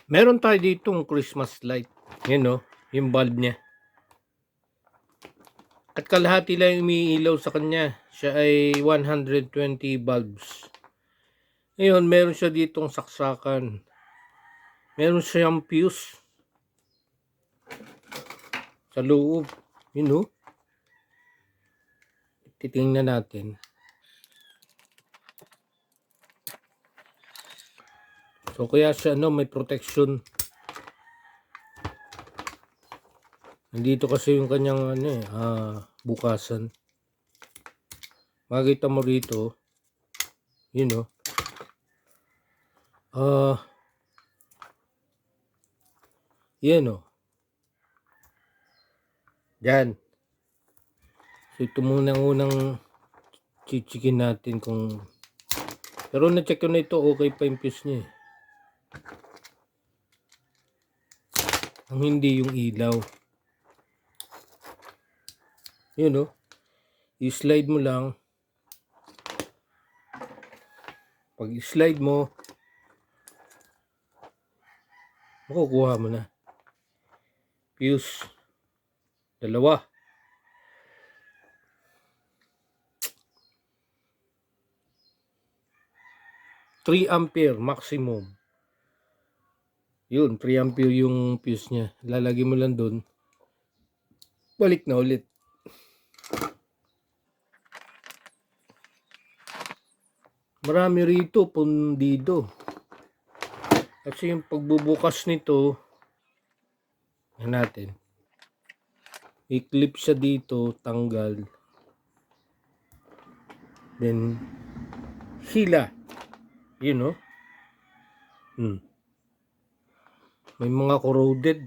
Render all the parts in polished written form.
Meron tayo ditong Christmas light. Yan no, yung bulb niya. At kalahati lang umiilaw sa kanya. Siya ay 120 bulbs. Ngayon, meron siya ditong saksakan. Meron siyang fuse sa loob. Yun no. Titingnan natin. So kaya siya may protection. Nandito kasi yung kanyang bukasan. Makikita mo rito. Yun no. Yan o. Yan. So ito muna ang unang chichikin natin kung... Pero na-check ko na ito, okay pa yung fuse niya. Ang hindi yung ilaw. Yun o. I-slide mo lang. Pag i-slide mo, makukuha mo na. Fuse. Dalawa. 3 ampere maximum. Yun, 3 ampere yung fuse niya. Lalagay mo lang doon. Balik na ulit. Marami rito pundido. Kasi yung pagbubukas nito, yan natin. I-clip siya dito, tanggal. Then, hila. Yun no? May mga corroded.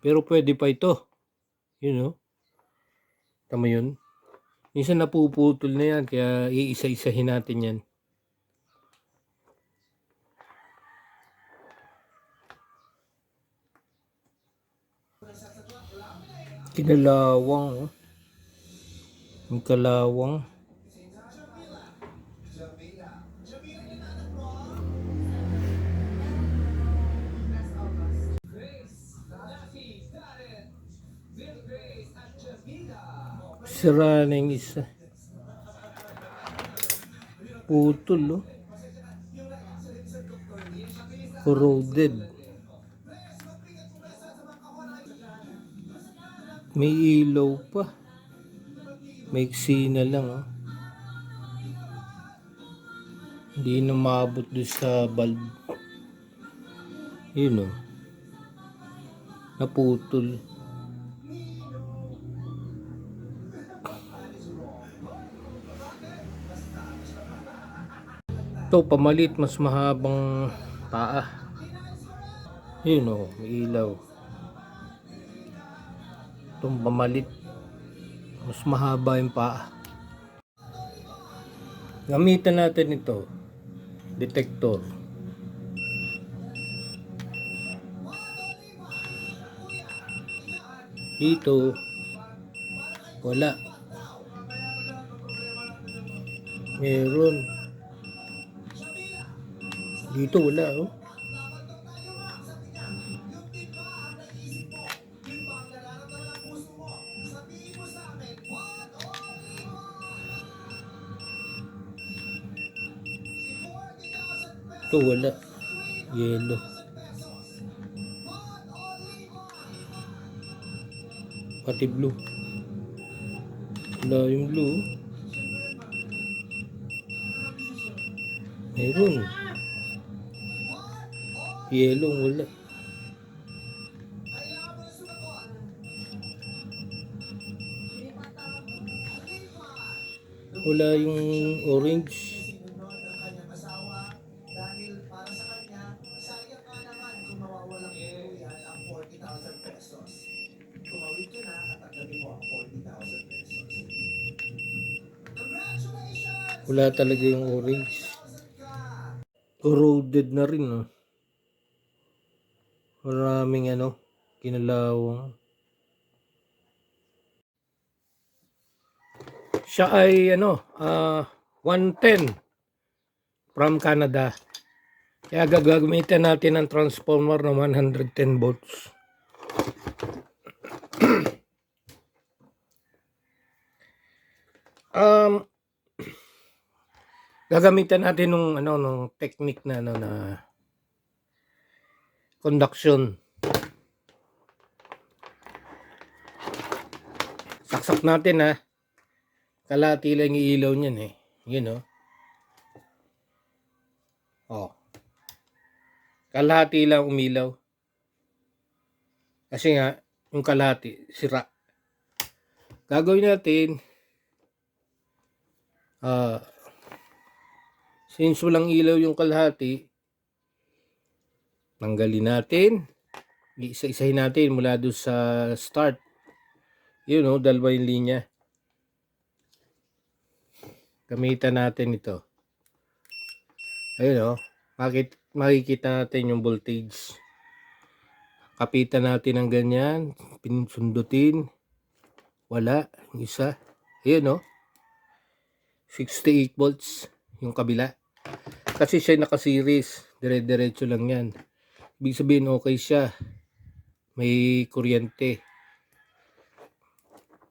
Pero pwede pa ito. Yun no? Tama yun. Minsan napuputol na yan, kaya iisa-isahin natin yan. Kinalawang. Yung kalawang. Sira na yung isa. Putol, oh. Corroded. May ilaw pa. May na lang, oh. Hindi na maabot doon sa bulb. Yun, oh. Naputol. Ito, pamalit, mas mahabang paa. Yun o, may ilaw. Itong pamalit, mas mahaba yung paa. Gamitan natin ito, detector. Dito, wala. Meron. Dito wala, oh. Ito wala. Yellow. Pati blue. Wala yung blue. Meron. Yellow wala. Wala yung orange. Wala talaga yung orange. Corroded na rin, oh. Maraming kinalawang. Siya ay 110 from Canada. Kaya gagamitan natin ng transformer na 110 volts. Gagamitan natin nung technique na conduction. Saksak natin ha. Kalahati lang yung ilaw niyan eh. Yun oh. Oh. Kalahati lang umilaw. Kasi nga, yung kalahati, sira. Gagawin natin, since walang ilaw yung kalahati, tanggalin natin. Isa-isahin natin mula doon sa start. Yun oh, dalawa yung linya. Gamitan natin ito. Ayun oh, makikita natin yung voltage. Kapitan natin ng ganyan, pinsundutin. Wala, yung isa. Ayun oh, 68 volts yung kabila. Kasi siya naka-series, dire-diretso lang yan. Ibig sabihin okay siya. May kuryente.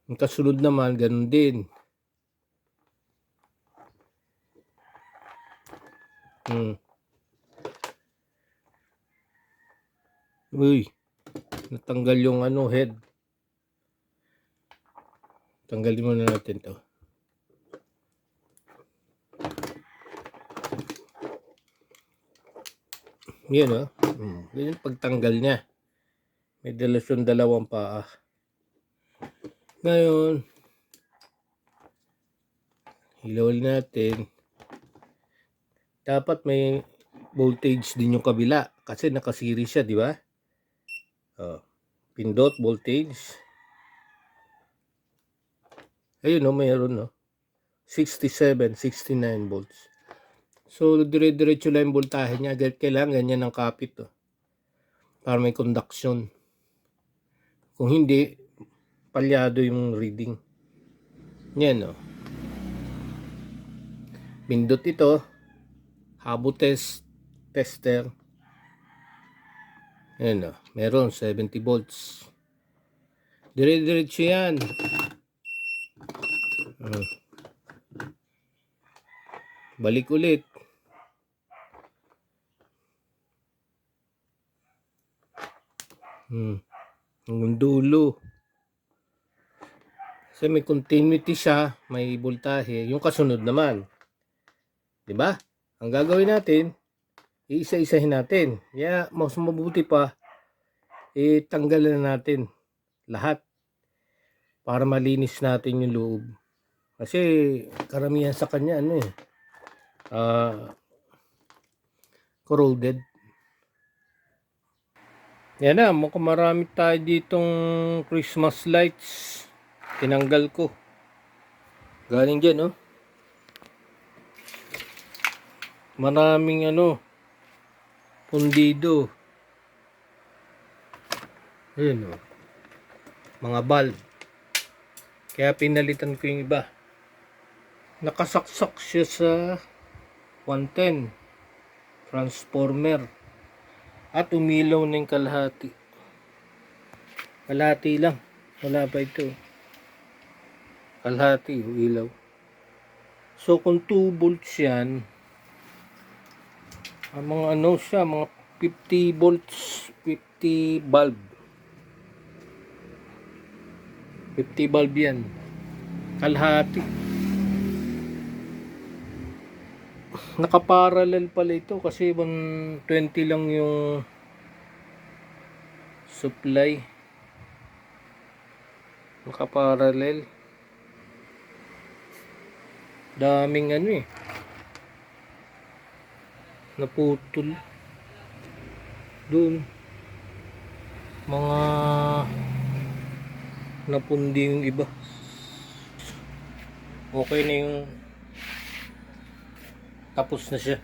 Yung kasunod naman, ganun din. Uy, natanggal yung head. Tanggalin muna natin to. Yan oh. Yan yung pagtanggal niya. May dalasyon dalawang paa. Ngayon, hilawin natin. Dapat may voltage din yung kabila kasi naka-series siya, di ba? Pindot voltage. Ayun oh, mayroon no. 67, 69 volts. So, dire-diretso lang yung voltahe niya. Kailangan ganyan ng kapit oh, para may conduction. Kung hindi, palyado yung reading. Yan oh. Pindot ito. Habo tester. Ayan o, meron 70 volts. Dire-diretso yan. Balik ulit. Hanggang dulo. Kasi may continuity siya, may voltahe. Yung kasunod naman. Diba? Ang gagawin natin, iisa-isahin natin. Kaya mas mabuti pa, tanggalan natin lahat para malinis natin yung loob. Kasi karamihan sa kanya corroded. Yan na, mukhang marami tayo ditong Christmas lights. Tinanggal ko. Galing dyan oh. Maraming pundido. Ayun oh. Mga bulb. Kaya pinalitan ko yung iba. Nakasaksak siya sa 110 transformer. At umilaw na yung kalahati. Kalahati lang. Wala pa ito. Kalahati ilaw. So kung 2 volts yan, ang mga siya, mga 50 volts, 50 bulb. 50 bulb yan. Kalahati. Nakaparallel pala ito kasi 120 lang yung supply. Nakaparallel. Daming naputol doon, mga napundi yung iba. Okay na yung tapos na siya.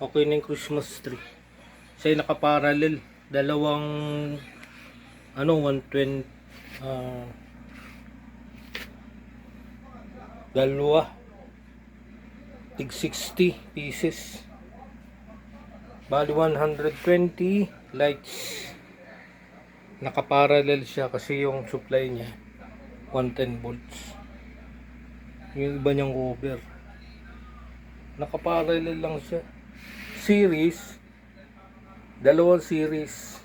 Okay na yung Christmas tree. Kasi nakaparallel dalawang 120 dalawa tig 60 pieces. Bali 120 lights. Nakaparallel siya kasi yung supply niya 110 volts. Yung iba niyang cover. Nakaparallel lang siya. Series, dalawang series.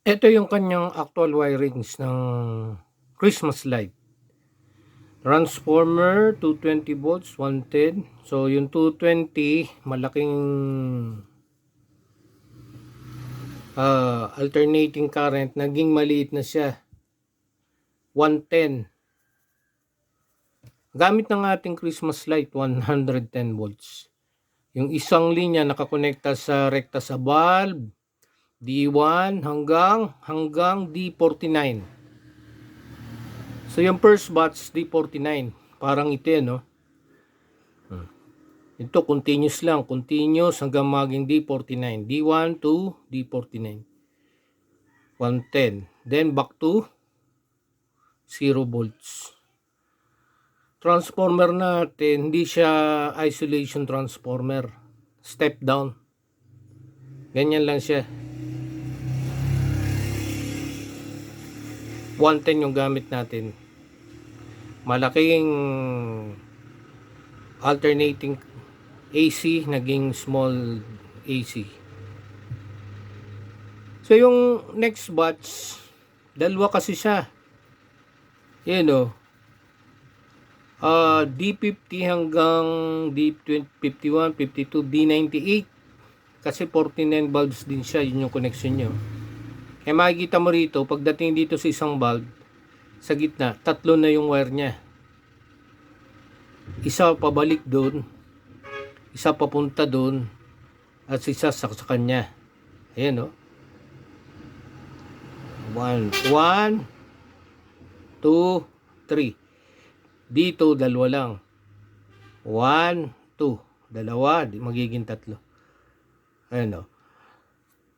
Ito yung kanyang actual wirings ng Christmas light. Transformer 220 volts 110. So yung 220 malaking alternating current, naging maliit na siya 110. Gamit ng ating Christmas light 110 volts. Yung isang linya nakakonekta sa rekta sa bulb D1 hanggang D49. So yung first batch D49, parang ito yan, no? Ito continuous lang, continuous hanggang maging D49. D1 to D49. 110. Then back to 0 volts. Transformer natin, hindi siya isolation transformer. Step down. Ganyan lang siya. 110 yung gamit natin. Malaking alternating AC, naging small AC. So yung next batch, dalawa kasi siya. Yan o. D50 hanggang D51, 52, D98. Kasi 49 bulbs din siya, yun yung connection nyo. Kaya makikita mo rito, pagdating dito sa isang bulb, sa gitna, tatlo na yung wire niya. Isa pabalik doon, isa papunta doon, at isa sa kanya. Ayan o. 1, 2, 3. Dito, dalawa lang. 1, 2. Dalawa, magiging tatlo. Ayan o.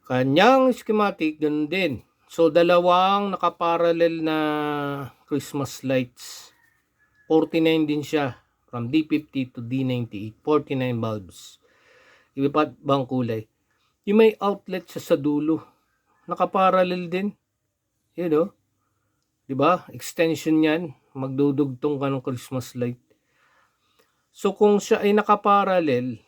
Kanyang schematic, ganun din. So, dalawang nakaparallel na Christmas lights. 49 din siya. From D50 to D98. 49 bulbs. Iba bang kulay? Yung may outlet siya sa dulo. Nakaparallel din. Yun o. Diba? Extension yan. Magdudugtong ka ng Christmas light. So, kung siya ay nakaparallel,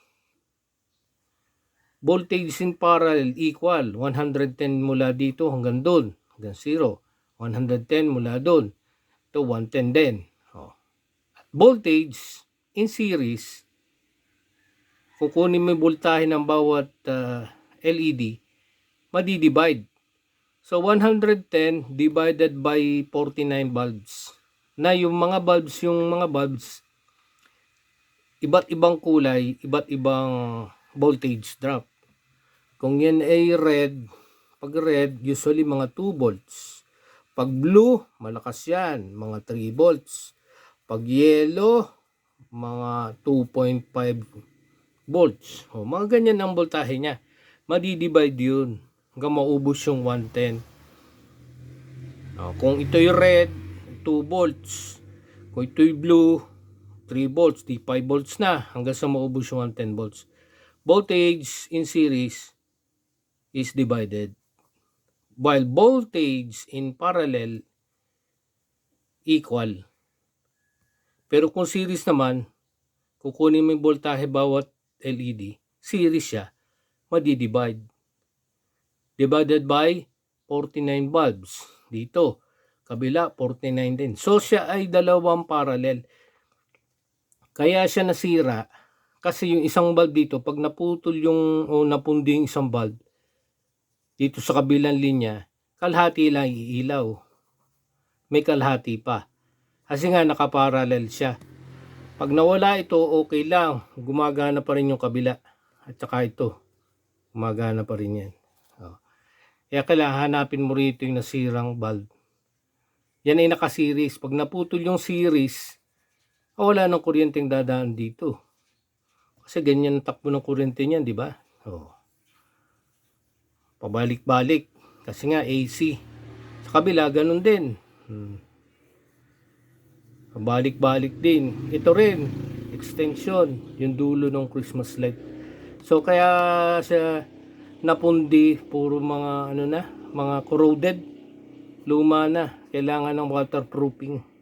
voltage in parallel equal 110 mula dito hanggang doon, hanggang 0. 110 mula doon. Ito 110 din. Voltage in series, kukunin mo yung voltahe ng bawat LED, madidivide. So 110 divided by 49 bulbs. Na yung mga bulbs, iba't ibang kulay, iba't ibang voltage drop. Kung yan ay red, pag red, usually mga 2 volts. Pag blue, malakas yan, mga 3 volts. Pag yellow, mga 2.5 volts. O, mga ganyan ang voltahe niya. Madidivide yun hanggang maubos yung 110. O, kung ito'y red, 2 volts. Kung ito'y blue, 3 volts, di 5 volts na hanggang sa maubos yung 110 volts. Voltage in series is divided, while voltage in parallel equal. Pero kung series naman, kukunin mo yung voltahe bawat LED, series siya, madidivide. Divided by 49 bulbs. Dito, kabila 49 din. So siya ay dalawang parallel. Kaya siya nasira kasi yung isang bulb dito, pag naputol yung o napundi yung isang bulb, dito sa kabilang linya, kalahati lang iilaw. May kalahati pa. Kasi nga nakaparallel siya. Pag nawala ito, okay lang. Gumagana pa rin yung kabila. At saka ito, gumagana pa rin yan. Kaya kailangan hanapin mo rito yung nasirang bulb. Yan ay naka-series. Pag naputol yung series, wala nang kuryenteng dadaan dito. Kasi ganyan ang takbo ng kuryente niyan, di ba? Pabalik-balik. Kasi nga AC. Sa kabila, ganun din. balik-balik din. Ito rin, extension, yung dulo ng Christmas light. So kaya siya napundi, puro mga ano na, mga corroded, luma na, kailangan ng waterproofing.